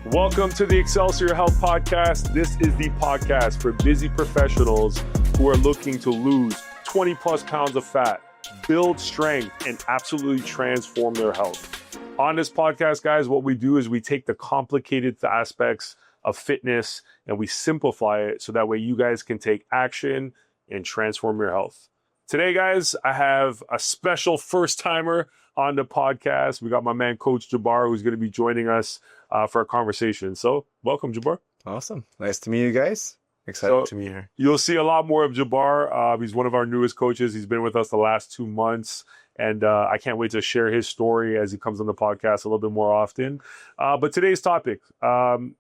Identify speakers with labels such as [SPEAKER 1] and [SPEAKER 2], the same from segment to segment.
[SPEAKER 1] Welcome to the Excelsior Health Podcast. This is the podcast for busy professionals who are looking to lose 20 plus pounds of fat, build strength, and absolutely transform their health. On this podcast, guys, what we do is we take the complicated aspects of fitness and we simplify it so that way you guys can take action and transform your health. Today, guys, I have a special first timer on the podcast. We got my man, Coach Jabbar, who's going to be joining us for a conversation. So welcome, Jabbar.
[SPEAKER 2] Awesome. Nice to meet you guys. Excited to be here.
[SPEAKER 1] You'll see a lot more of Jabbar. He's one of our newest coaches. He's been with us the last 2 months. And I can't wait to share his story as he comes on the podcast a little bit more often. But today's topic, me and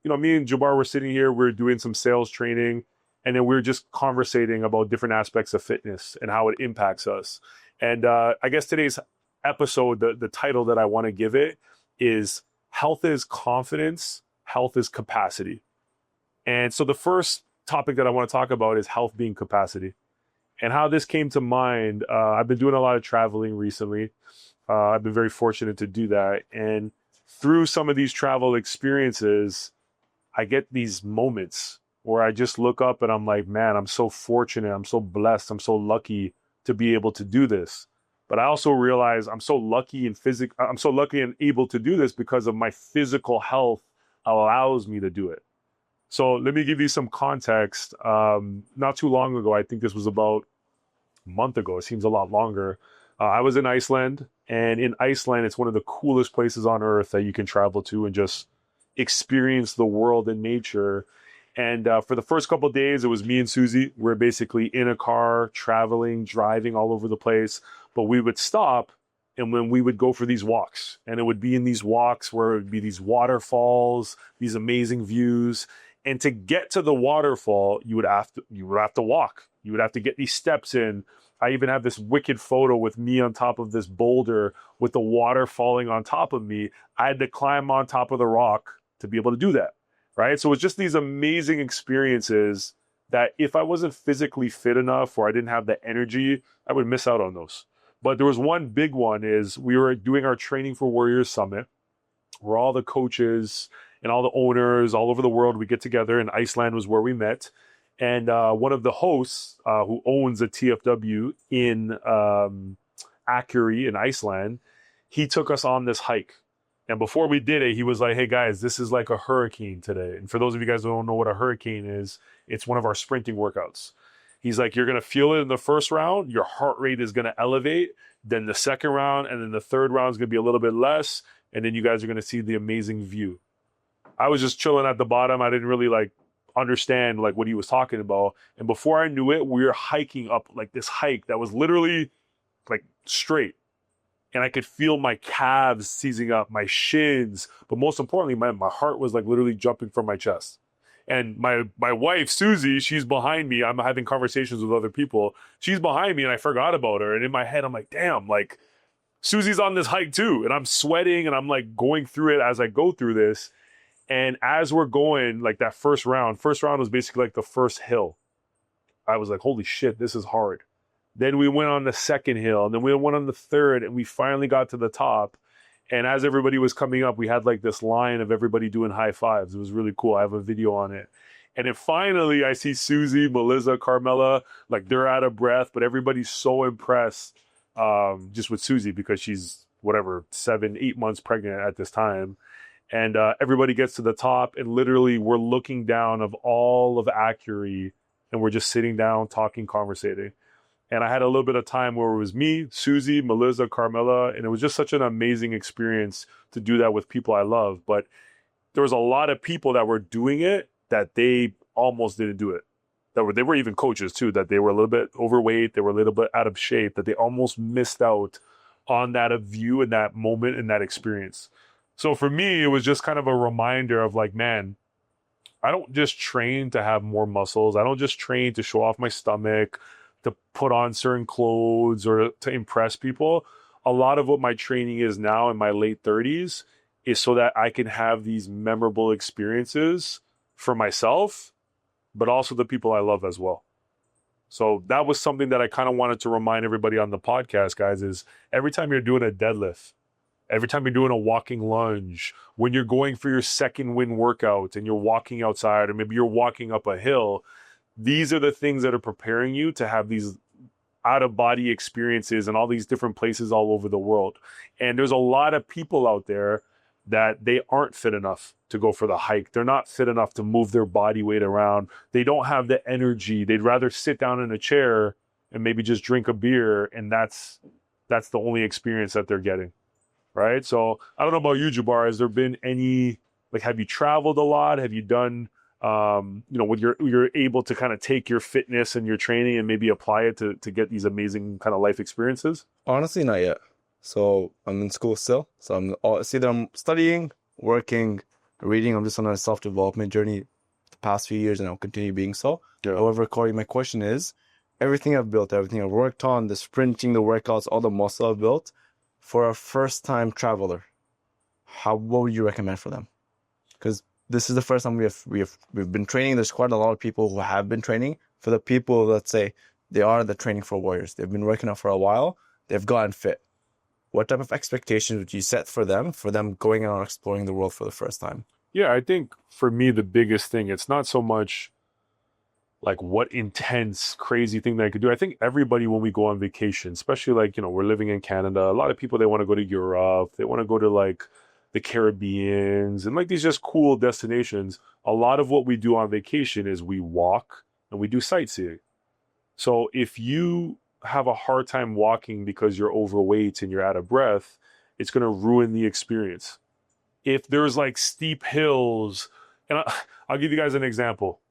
[SPEAKER 1] Jabbar were sitting here, we're doing some sales training, and then we're just conversating about different aspects of fitness and how it impacts us. And I guess today's episode, the title that I want to give it is Health is Confidence, Health is Capacity. And so the first topic that I want to talk about is health being capacity. And how this came to mind, I've been doing a lot of traveling recently. I've been very fortunate to do that. And through some of these travel experiences, I get these moments where I just look up and I'm like, man, I'm so fortunate. I'm so blessed. I'm so lucky to be able to do this. But I also realize I'm so lucky and able to do this because of my physical health allows me to do it. So let me give you some context. Not too long ago, I think this was about a month ago. It seems a lot longer. I was in Iceland, and in Iceland, it's one of the coolest places on earth that you can travel to and just experience the world and nature. And for the first couple of days, it was me and Susie. We're basically in a car, traveling, driving all over the place. But we would stop, and when we would go for these walks, and it would be in these walks where it would be these waterfalls, these amazing views. And to get to the waterfall, you would have to walk. You would have to get these steps in. I even have this wicked photo with me on top of this boulder with the water falling on top of me. I had to climb on top of the rock to be able to do that, right? So it's just these amazing experiences that if I wasn't physically fit enough or I didn't have the energy, I would miss out on those. But there was one big one is we were doing our Training for Warriors Summit where all the coaches and all the owners all over the world, we get together, and Iceland was where we met. And one of the hosts who owns a TFW in Cory in Iceland, he took us on this hike. And before we did it, he was like, hey guys, this is like a hurricane today. And for those of you guys who don't know what a hurricane is, it's one of our sprinting workouts. He's like, you're going to feel it in the first round. Your heart rate is going to elevate. Then the second round, and then the third round is going to be a little bit less. And then you guys are going to see the amazing view. I was just chilling at the bottom. I didn't really understand what he was talking about. And before I knew it, we were hiking up this hike that was literally straight. And I could feel my calves seizing up, my shins. But most importantly, my heart was literally jumping from my chest. And my wife, Susie, she's behind me. I'm having conversations with other people. She's behind me and I forgot about her. And in my head, I'm like, damn, Susie's on this hike too. And I'm sweating and I'm going through it as I go through this. And as we're going, that first round was basically the first hill. I was like, holy shit, this is hard. Then we went on the second hill, and then we went on the third, and we finally got to the top. And as everybody was coming up, we had this line of everybody doing high fives. It was really cool. I have a video on it. And then finally, I see Susie, Melissa, Carmela, they're out of breath, but everybody's so impressed just with Susie because she's 7-8 months pregnant at this time. And everybody gets to the top, and literally we're looking down of all of Cory, and we're just sitting down, talking, conversating. And I had a little bit of time where it was me, Susie, Melissa, Carmela, and it was just such an amazing experience to do that with people I love. But there was a lot of people that were doing it that they almost didn't do it. They were even coaches too, that they were a little bit overweight, they were a little bit out of shape, that they almost missed out on that view and that moment and that experience. So for me, it was just kind of a reminder of man, I don't just train to have more muscles. I don't just train to show off my stomach, to put on certain clothes or to impress people. A lot of what my training is now in my late 30s is so that I can have these memorable experiences for myself, but also the people I love as well. So that was something that I kind of wanted to remind everybody on the podcast, guys, is every time you're doing a deadlift, every time you're doing a walking lunge, when you're going for your second wind workout and you're walking outside, or maybe you're walking up a hill, these are the things that are preparing you to have these out of body experiences in all these different places all over the world. And there's a lot of people out there that they aren't fit enough to go for the hike. They're not fit enough to move their body weight around. They don't have the energy. They'd rather sit down in a chair and maybe just drink a beer, and that's the only experience that they're getting. Right? So I don't know about you, Jabbar. Has there been any, like, have you traveled a lot? Have you done with you're able to kind of take your fitness and your training and maybe apply it to get these amazing kind of life experiences?
[SPEAKER 2] Honestly, not yet. So I'm in school still. So it's either I'm studying, working, reading. I'm just on a self-development journey the past few years, and I'll continue being so.
[SPEAKER 1] Yeah.
[SPEAKER 2] However, Cory, my question is, everything I've built, everything I've worked on, the sprinting, the workouts, all the muscle I've built, for a first-time traveler, what would you recommend for them? Because this is the first time we've been training. There's quite a lot of people who have been training. For the people, let's say, they are the training for warriors. They've been working out for a while. They've gotten fit. What type of expectations would you set for them going out and exploring the world for the first time?
[SPEAKER 1] Yeah, I think for me, the biggest thing, it's not so much like what intense, crazy thing that I could do. I think everybody, when we go on vacation, especially like, we're living in Canada, a lot of people, they want to go to Europe. They want to go to like the Caribbeans and like these just cool destinations. A lot of what we do on vacation is we walk and we do sightseeing. So if you have a hard time walking because you're overweight and you're out of breath, it's going to ruin the experience. If there's like steep hills, and I'll give you guys an example.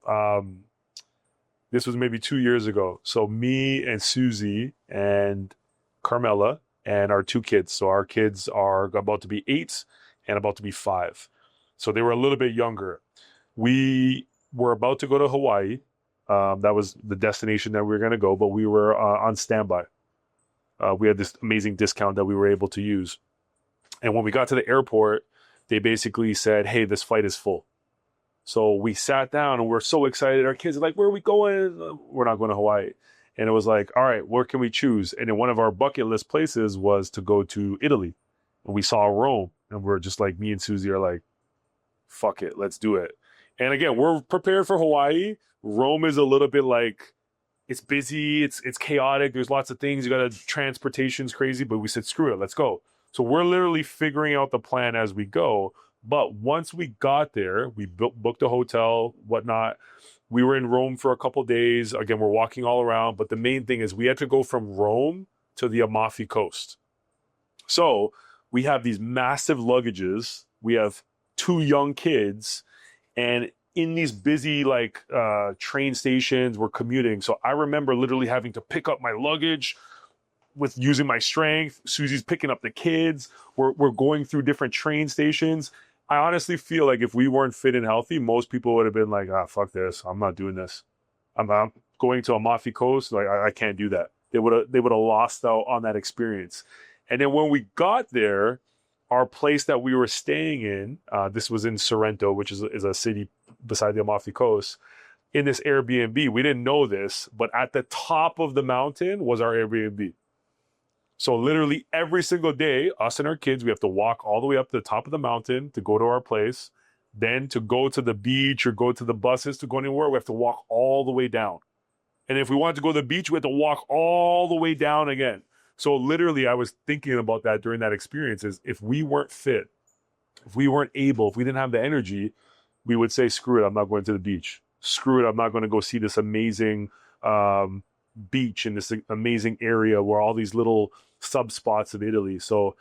[SPEAKER 1] This was maybe 2 years ago. So me and Susie and Carmela and our 2 kids. So our kids are about to be 8 and about to be 5. So they were a little bit younger. We were about to go to Hawaii. That was the destination that we were going to go, but we were on standby. We had this amazing discount that we were able to use. And when we got to the airport, they basically said, hey, this flight is full. So we sat down and we're so excited. Our kids are like, where are we going? We're not going to Hawaii. And it was like, all right, where can we choose? And then one of our bucket list places was to go to Italy. And we saw Rome. And we're just like, me and Susie are like, fuck it, let's do it. And again, we're prepared for Hawaii. Rome is a little bit like, it's busy, it's chaotic. There's lots of things. You got transportation's crazy, but we said, screw it, let's go. So we're literally figuring out the plan as we go. But once we got there, we booked a hotel, whatnot. We were in Rome for a couple days. Again, we're walking all around. But the main thing is we had to go from Rome to the Amalfi Coast. So we have these massive luggages. We have 2 young kids. And in these busy train stations, we're commuting. So I remember literally having to pick up my luggage with using my strength. Susie's picking up the kids. We're going through different train stations. I honestly feel like if we weren't fit and healthy, most people would have been like, fuck this. I'm not doing this. I'm going to Amalfi Coast. Like, I can't do that. They would have lost out on that experience. And then when we got there, our place that we were staying in, this was in Sorrento, which is a city beside the Amalfi Coast, in this Airbnb. We didn't know this, but at the top of the mountain was our Airbnb. So literally every single day, us and our kids, we have to walk all the way up to the top of the mountain to go to our place. Then to go to the beach or go to the buses to go anywhere, we have to walk all the way down. And if we wanted to go to the beach, we had to walk all the way down again. So literally I was thinking about that during that experience is if we weren't fit, if we weren't able, if we didn't have the energy, we would say, screw it, I'm not going to the beach. Screw it, I'm not going to go see this amazing beach in this amazing area where all these little subspots of Italy. So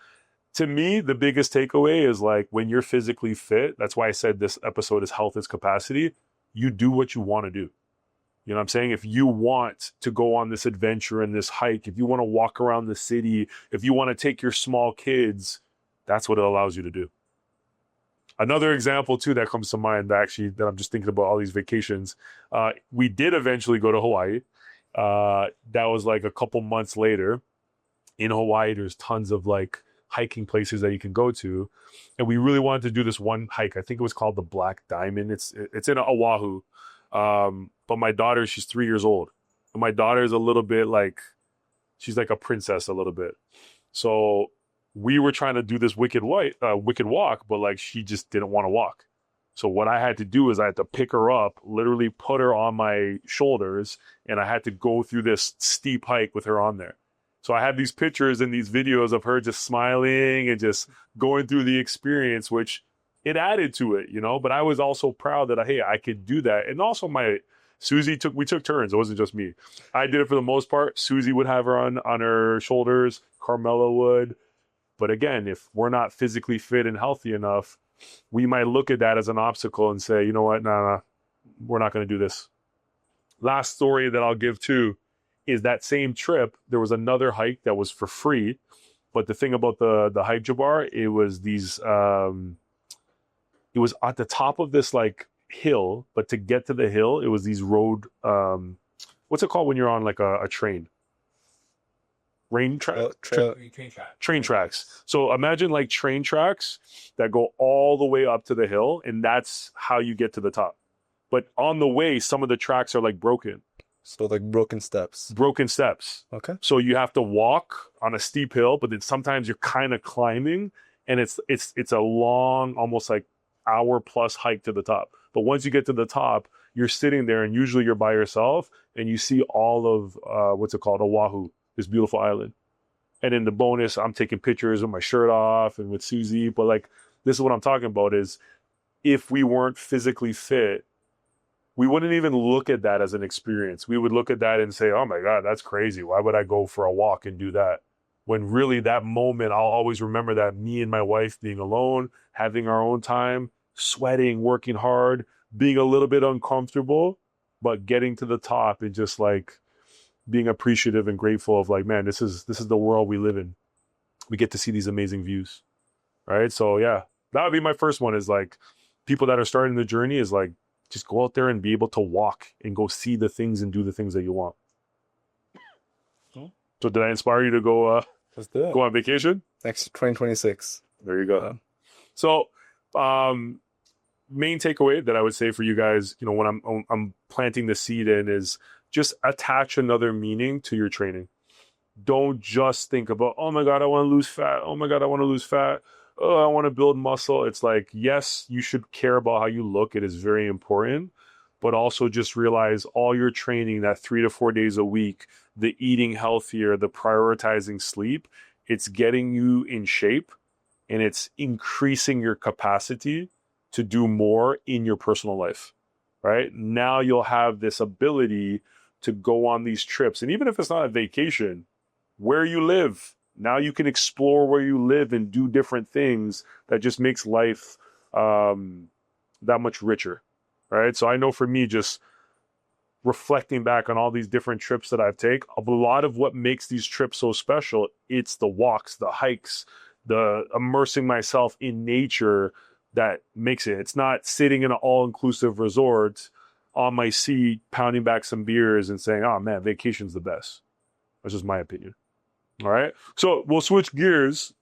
[SPEAKER 1] to me, the biggest takeaway is like when you're physically fit, that's why I said this episode is health is capacity. You do what you want to do. You know what I'm saying? If you want to go on this adventure and this hike, if you want to walk around the city, if you want to take your small kids, that's what it allows you to do. Another example too that comes to mind actually that I'm just thinking about all these vacations. We did eventually go to Hawaii. That was like a couple months later. In Hawaii, there's tons of like hiking places that you can go to. And we really wanted to do this one hike. I think it was called the Black Diamond. It's in Oahu. But my daughter, she's 3 years old. And my daughter is a little bit like, she's like a princess a little bit. So we were trying to do this wicked walk, but like she just didn't want to walk. So what I had to do is I had to pick her up, literally put her on my shoulders, and I had to go through this steep hike with her on there. So I have these pictures and these videos of her just smiling and just going through the experience, which it added to it, you know. But I was also proud that hey, I could do that. And also we took turns. It wasn't just me. I did it for the most part. Susie would have her on her shoulders. Carmela would. But again, if we're not physically fit and healthy enough, we might look at that as an obstacle and say, you know what, nah, we're not going to do this. Last story that I'll give too is that same trip, there was another hike that was for free. But the thing about the hike, Jabbar, it was it was at the top of this like hill, but to get to the hill, it was these road, what's it called when you're on like a train? Train tracks. So imagine like train tracks that go all the way up to the hill, and that's how you get to the top. But on the way, some of the tracks are like broken.
[SPEAKER 2] So like broken steps.
[SPEAKER 1] Okay. So you have to walk on a steep hill, but then sometimes you're kind of climbing, and it's a long, almost like hour plus hike to the top. But once you get to the top, you're sitting there, and usually you're by yourself, and you see all of what's it called, Oahu, this beautiful island. And in the bonus, I'm taking pictures with my shirt off and with Susie. But like, this is what I'm talking about is if we weren't physically fit, we wouldn't even look at that as an experience. We would look at that and say, oh my God, that's crazy. Why would I go for a walk and do that? When really that moment, I'll always remember that me and my wife being alone, having our own time, sweating, working hard, being a little bit uncomfortable, but getting to the top and just like being appreciative and grateful of like, man, this is the world we live in. We get to see these amazing views, right? So yeah, that would be my first one is like people that are starting the journey is like, just go out there and be able to walk and go see the things and do the things that you want. So did I inspire you to go
[SPEAKER 2] Let's do it.
[SPEAKER 1] Go on vacation?
[SPEAKER 2] Next 2026.
[SPEAKER 1] There you go. So main takeaway that I would say for you guys, you know, when I'm planting the seed in is just attach another meaning to your training. Don't just think about, oh my God, I want to lose fat. Oh my God, I want to lose fat. Oh, I want to build muscle. It's like, yes, you should care about how you look. It is very important. But also just realize all your training, that 3 to 4 days a week, the eating healthier, the prioritizing sleep, it's getting you in shape and it's increasing your capacity to do more in your personal life, right? Now you'll have this ability to go on these trips. And even if it's not a vacation, where you live, now you can explore where you live and do different things that just makes life that much richer, right? So I know for me, just reflecting back on all these different trips that I've taken, a lot of what makes these trips so special, it's the walks, the hikes, the immersing myself in nature that makes it. It's not sitting in an all-inclusive resort on my seat, pounding back some beers and saying, oh man, vacation's the best. That's just my opinion. All right. So we'll switch gears.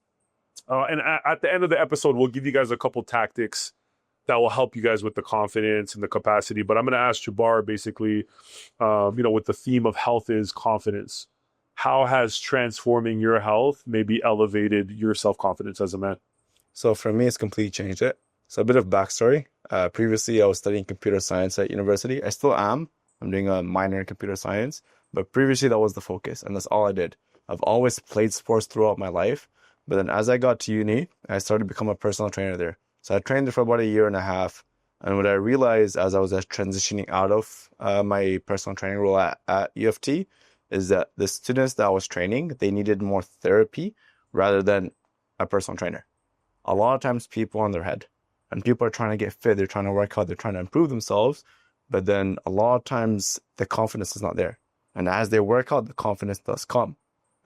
[SPEAKER 1] And at the end of the episode, we'll give you guys a couple tactics that will help you guys with the confidence and the capacity. But I'm going to ask Jabbar basically, with the theme of health is confidence. How has transforming your health maybe elevated your self-confidence as a man?
[SPEAKER 2] So for me, it's completely changed it. So a bit of backstory. Previously, I was studying computer science at university. I still am. I'm doing a minor in computer science. But previously, that was the focus. And that's all I did. I've always played sports throughout my life. But then as I got to uni, I started to become a personal trainer there. So I trained there for about 1.5 years. And what I realized as I was transitioning out of my personal training role at UFT is that the students that I was training, they needed more therapy rather than a personal trainer. A lot of times people are on their head and people are trying to get fit. They're trying to work out. They're trying to improve themselves. But then a lot of times the confidence is not there. And as they work out, the confidence does come.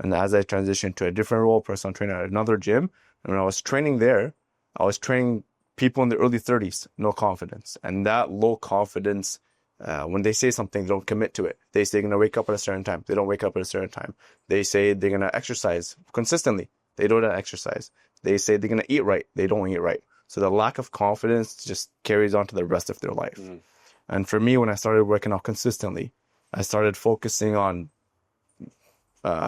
[SPEAKER 2] And as I transitioned to a different role, personal trainer at another gym, and when I was training there, I was training people in the early 30s, no confidence. And that low confidence, when they say something, they don't commit to it. They say they're going to wake up at a certain time. They don't wake up at a certain time. They say they're going to exercise consistently. They don't exercise. They say they're going to eat right. They don't eat right. So the lack of confidence just carries on to the rest of their life. Mm. And for me, when I started working out consistently, I started focusing on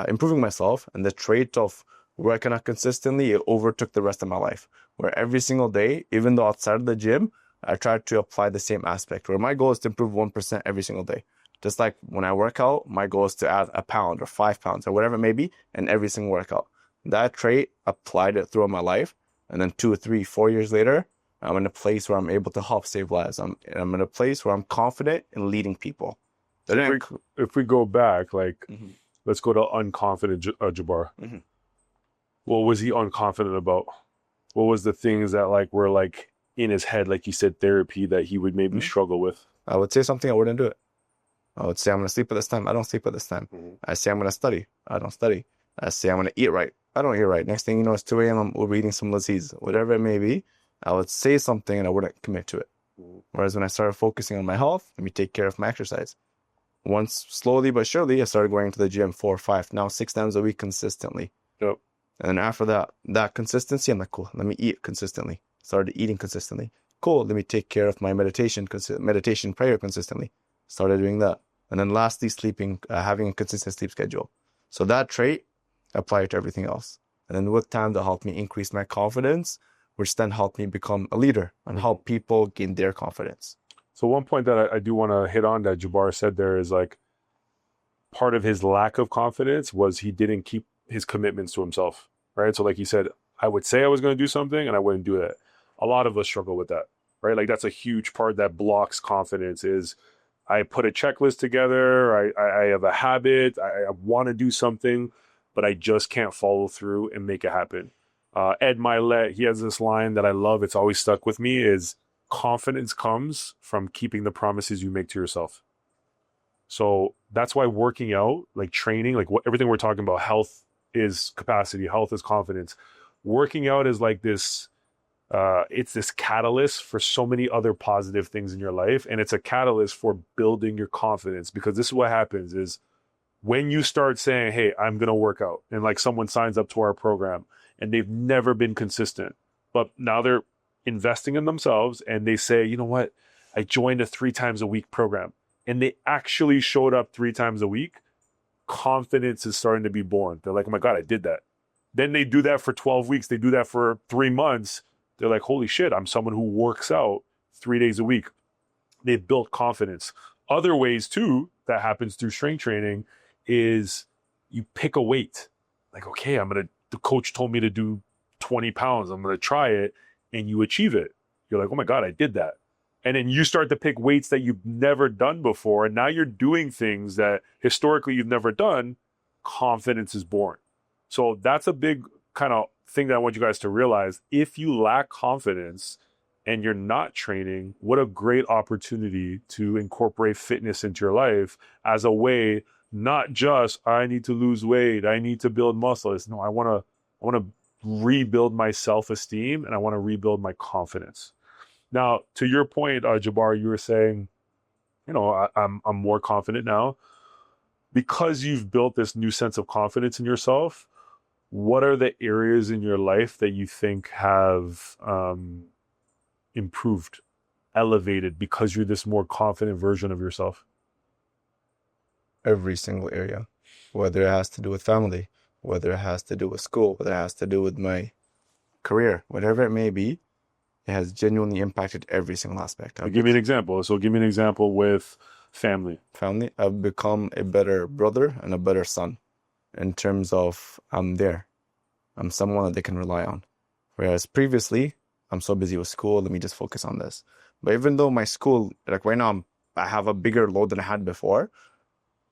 [SPEAKER 2] improving myself, and the trait of working out consistently, it overtook the rest of my life. Where every single day, even though outside of the gym, I try to apply the same aspect. Where my goal is to improve 1% every single day. Just like when I work out, my goal is to add a pound or 5 pounds or whatever it may be in every single workout. That trait, applied it throughout my life. And then 2 or 3, 4 years later, I'm in a place where I'm able to help save lives. I'm in a place where I'm confident in leading people.
[SPEAKER 1] So if we go back, like,
[SPEAKER 2] Mhm.
[SPEAKER 1] let's go to unconfident Jabbar.
[SPEAKER 2] Mhm.
[SPEAKER 1] What was he unconfident about? What was the things that like were like in his head, like you said, therapy that he would maybe struggle with?
[SPEAKER 2] I would say something, I wouldn't do it. I would say I'm going to sleep at this time. I don't sleep at this time. I say I'm going to study. I don't study. I say I'm going to eat right. I don't eat right. Next thing you know, it's 2 a.m. We're eating some Laziz. Whatever it may be, I would say something and I wouldn't commit to it. Whereas when I started focusing on my health, let me take care of my exercise. Once, slowly but surely, I started going to the gym 4 or 5, now 6 times a week consistently.
[SPEAKER 1] Yep.
[SPEAKER 2] And then after that consistency, I'm like, cool, let me eat consistently. Started eating consistently. Cool, let me take care of my meditation prayer consistently. Started doing that. And then lastly, sleeping, having a consistent sleep schedule. So that trait, apply it to everything else. And then with time, that helped me increase my confidence, which then helped me become a leader and help people gain their confidence.
[SPEAKER 1] So one point that I do want to hit on that Jabbar said there is like part of his lack of confidence was he didn't keep his commitments to himself, right? So like he said, I would say I was going to do something and I wouldn't do it. A lot of us struggle with that, right? Like that's a huge part that blocks confidence is I put a checklist together. I have a habit. I want to do something, but I just can't follow through and make it happen. Ed Milet, he has this line that I love. It's always stuck with me is confidence comes from keeping the promises you make to yourself. So that's why working out, like training, like everything we're talking about, health is capacity, health is confidence. Working out is like this, it's this catalyst for so many other positive things in your life. And it's a catalyst for building your confidence because this is what happens is when you start saying, hey, I'm going to work out and like someone signs up to our program and they've never been consistent, but now they're investing in themselves and they say, you know what, I joined a 3 times a week program and they actually showed up 3 times a week. Confidence is starting to be born. They're like, oh my God, I did that. Then they do that for 12 weeks. They do that for 3 months. They're like, holy shit, I'm someone who works out 3 days a week. They've built confidence. Other ways too that happens through strength training is you pick a weight. Like, okay, the coach told me to do 20 pounds. I'm going to try it. And you achieve it. You're like, oh my God, I did that. And then you start to pick weights that you've never done before. And now you're doing things that historically you've never done. Confidence is born. So that's a big kind of thing that I want you guys to realize. If you lack confidence and you're not training, what a great opportunity to incorporate fitness into your life as a way, not just I need to lose weight, I need to build muscle. It's no, I want to rebuild my self-esteem and I want to rebuild my confidence. Now, to your point, Jabbar, you were saying, you know, I'm more confident now because you've built this new sense of confidence in yourself. What are the areas in your life that you think have improved, elevated because you're this more confident version of yourself?
[SPEAKER 2] Every single area, whether it has to do with family, whether it has to do with school, whether it has to do with my career, whatever it may be, it has genuinely impacted every single aspect.
[SPEAKER 1] Give me an example. So give me an example with family.
[SPEAKER 2] Family, I've become a better brother and a better son in terms of I'm there. I'm someone that they can rely on. Whereas previously, I'm so busy with school, let me just focus on this. But even though my school, like right now, I have a bigger load than I had before,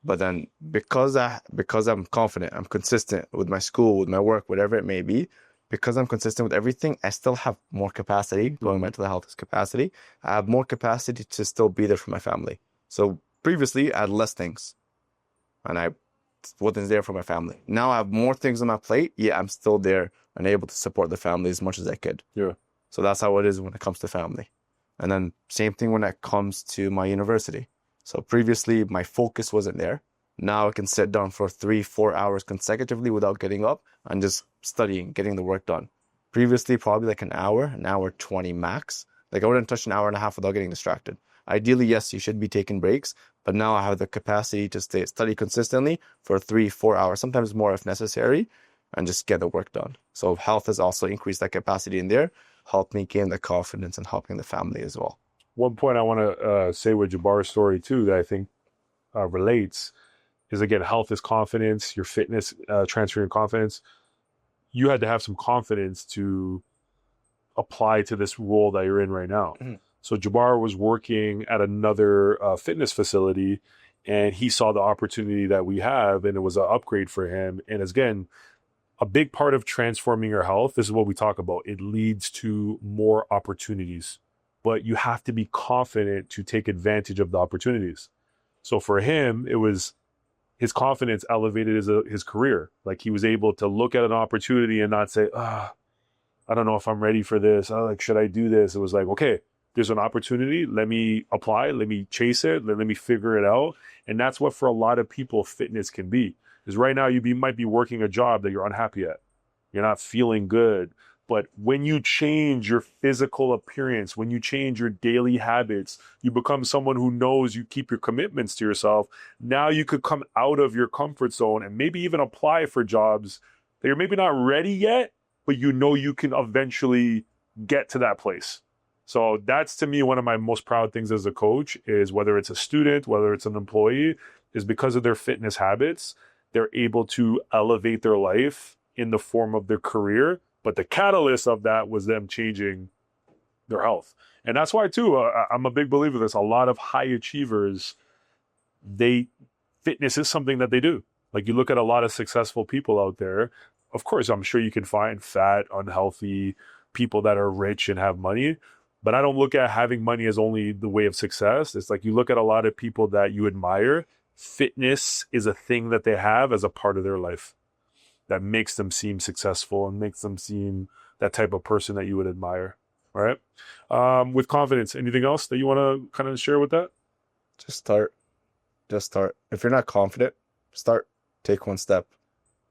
[SPEAKER 2] but then because I'm confident, I'm consistent with my school, with my work, whatever it may be, because I'm consistent with everything, I still have more capacity, going back to the health capacity, I have more capacity to still be there for my family. So previously, I had less things, and I wasn't there for my family. Now I have more things on my plate, yet I'm still there and able to support the family as much as I could.
[SPEAKER 1] Yeah.
[SPEAKER 2] So that's how it is when it comes to family. And then same thing when it comes to my university. So previously, my focus wasn't there. Now I can sit down for 3-4 hours consecutively without getting up and just studying, getting the work done. Previously, probably like an hour 20 max. Like I wouldn't touch an hour and a half without getting distracted. Ideally, yes, you should be taking breaks, but now I have the capacity to study consistently for 3-4 hours, sometimes more if necessary. and just get the work done. So health has also increased that capacity in there, helped me gain the confidence and helping the family as well.
[SPEAKER 1] One point I want to say with Jabbar's story too that I think relates is, again, health is confidence, your fitness transferring confidence. You had to have some confidence to apply to this role that you're in right now.
[SPEAKER 2] Mm-hmm.
[SPEAKER 1] So Jabbar was working at another fitness facility, and he saw the opportunity that we have, and it was an upgrade for him. And again, a big part of transforming your health, this is what we talk about. It leads to more opportunities, but you have to be confident to take advantage of the opportunities. So for him, it was his confidence elevated his career. Like, he was able to look at an opportunity and not say, I don't know if I'm ready for this. Should I do this? It was like, okay, there's an opportunity. Let me apply. Let me chase it. Let me figure it out. And that's what, for a lot of people, fitness can be. Because right now you might be working a job that you're unhappy at. You're not feeling good. But when you change your physical appearance, when you change your daily habits, you become someone who knows you keep your commitments to yourself. Now you could come out of your comfort zone and maybe even apply for jobs that you're maybe not ready yet, but you know you can eventually get to that place. So that's, to me, one of my most proud things as a coach is, whether it's a student, whether it's an employee, is because of their fitness habits, they're able to elevate their life in the form of their career. But the catalyst of that was them changing their health. And that's why, too, I'm a big believer of this. A lot of high achievers, fitness is something that they do. Like, you look at a lot of successful people out there. Of course, I'm sure you can find fat, unhealthy people that are rich and have money. But I don't look at having money as only the way of success. It's like, you look at a lot of people that you admire. Fitness is a thing that they have as a part of their life that makes them seem successful and makes them seem that type of person that you would admire. All right. With confidence, anything else that you want to kind of share with that?
[SPEAKER 2] Just start. If you're not confident, start. Take one step.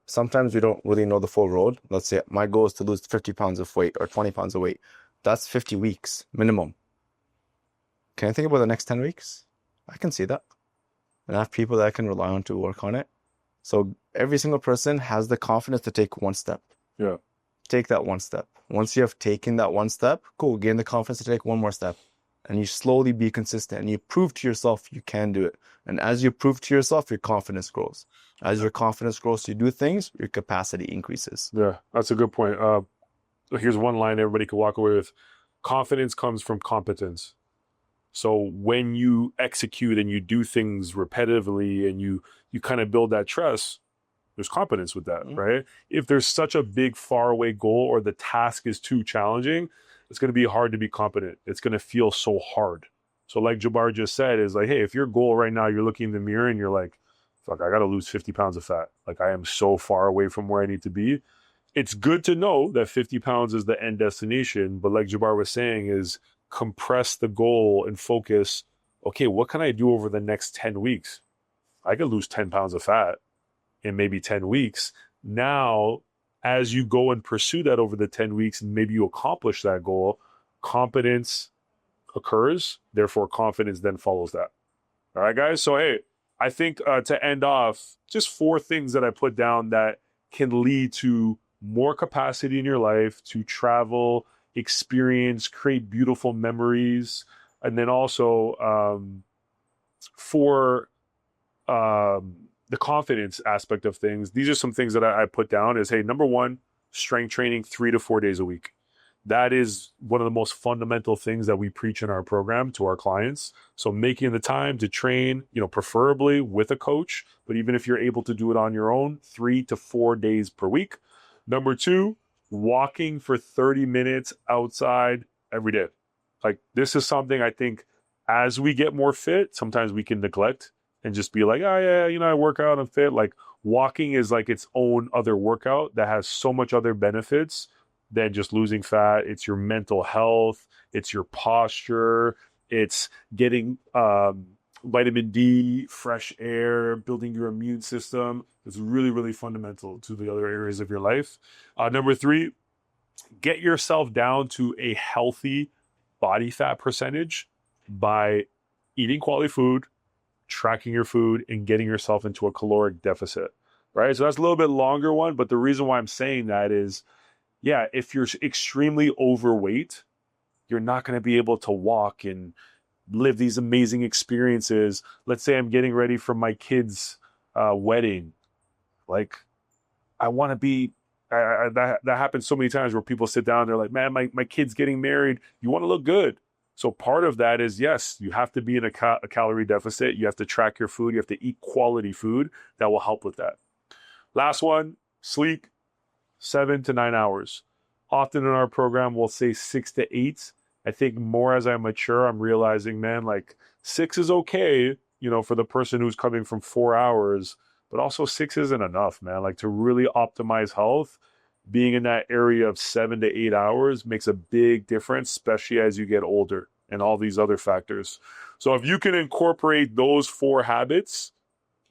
[SPEAKER 2] Sometimes we don't really know the full road. Let's say my goal is to lose 50 pounds of weight or 20 pounds of weight. That's 50 weeks minimum. Can I think about the next 10 weeks? I can see that. And I have people that I can rely on to work on it. So every single person has the confidence to take one step.
[SPEAKER 1] Yeah.
[SPEAKER 2] Take that one step. Once you have taken that one step, cool, gain the confidence to take one more step. And you slowly be consistent and you prove to yourself you can do it. And as you prove to yourself, your confidence grows. As your confidence grows to do things, your capacity increases.
[SPEAKER 1] Yeah, that's a good point. Here's one line everybody can walk away with. Confidence comes from competence. So when you execute and you do things repetitively and you kind of build that trust, there's competence with that, right? If there's such a big, faraway goal or the task is too challenging, it's going to be hard to be competent. It's going to feel so hard. So like Jabbar just said, is like, hey, if your goal right now, you're looking in the mirror and you're like, fuck, I got to lose 50 pounds of fat. Like, I am so far away from where I need to be. It's good to know that 50 pounds is the end destination. But like Jabbar was saying, is compress the goal and focus. Okay, what can I do over the next 10 weeks? I could lose 10 pounds of fat in maybe 10 weeks. Now, as you go and pursue that over the 10 weeks, and maybe you accomplish that goal, competence occurs. Therefore, confidence then follows that. All right, guys. So, hey, I think to end off, just 4 things that I put down that can lead to more capacity in your life to travel, experience, create beautiful memories. And then also for the confidence aspect of things, these are some things that I put down is, hey, number 1, strength training 3 to 4 days a week. That is one of the most fundamental things that we preach in our program to our clients. So making the time to train, preferably with a coach, but even if you're able to do it on your own, 3 to 4 days per week. Number 2, walking for 30 minutes outside every day. Like, this is something I think as we get more fit, sometimes we can neglect and just be like, oh yeah, I work out, I'm fit. Like, walking is like its own other workout that has so much other benefits than just losing fat. It's your mental health, it's your posture, it's getting vitamin D, fresh air, building your immune system. It's really, really fundamental to the other areas of your life. Number 3, get yourself down to a healthy body fat percentage by eating quality food, tracking your food, and getting yourself into a caloric deficit. right? So that's a little bit longer one. But the reason why I'm saying that is, yeah, if you're extremely overweight, you're not going to be able to walk and live these amazing experiences. Let's say I'm getting ready for my kid's wedding. Like, I want to be. That happens so many times where people sit down. They're like, "Man, my kid's getting married. You want to look good." So part of that is, yes, you have to be in a calorie deficit. You have to track your food. You have to eat quality food that will help with that. Last one, sleep 7 to 9 hours. Often in our program, we'll say 6 to 8. I think more as I mature, I'm realizing, man, like 6 is okay, for the person who's coming from 4 hours, but also 6 isn't enough, man. Like to really optimize health, being in that area of 7 to 8 hours makes a big difference, especially as you get older and all these other factors. So if you can incorporate those 4 habits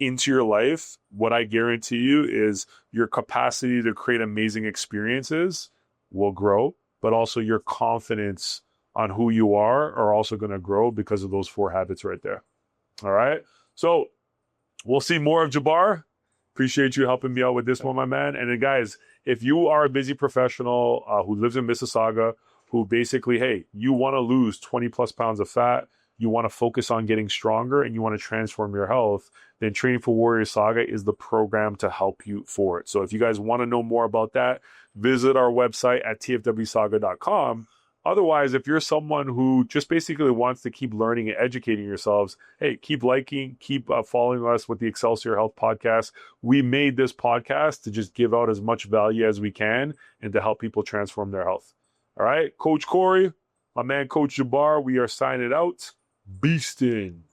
[SPEAKER 1] into your life, what I guarantee you is your capacity to create amazing experiences will grow, but also your confidence on who you are also going to grow because of those 4 habits right there. All right. So we'll see more of Jabbar. Appreciate you helping me out with this one, my man. And then, guys, if you are a busy professional who lives in Mississauga, who basically, hey, you want to lose 20 plus pounds of fat, you want to focus on getting stronger, and you want to transform your health, then Training for Warrior Sauga is the program to help you for it. So if you guys want to know more about that, visit our website at tfwsauga.com. Otherwise, if you're someone who just basically wants to keep learning and educating yourselves, hey, keep liking, keep following us with the Excelsior Health Podcast. We made this podcast to just give out as much value as we can and to help people transform their health. All right, Coach Cory, my man, Coach Jabbar, we are signing out. Beastin'.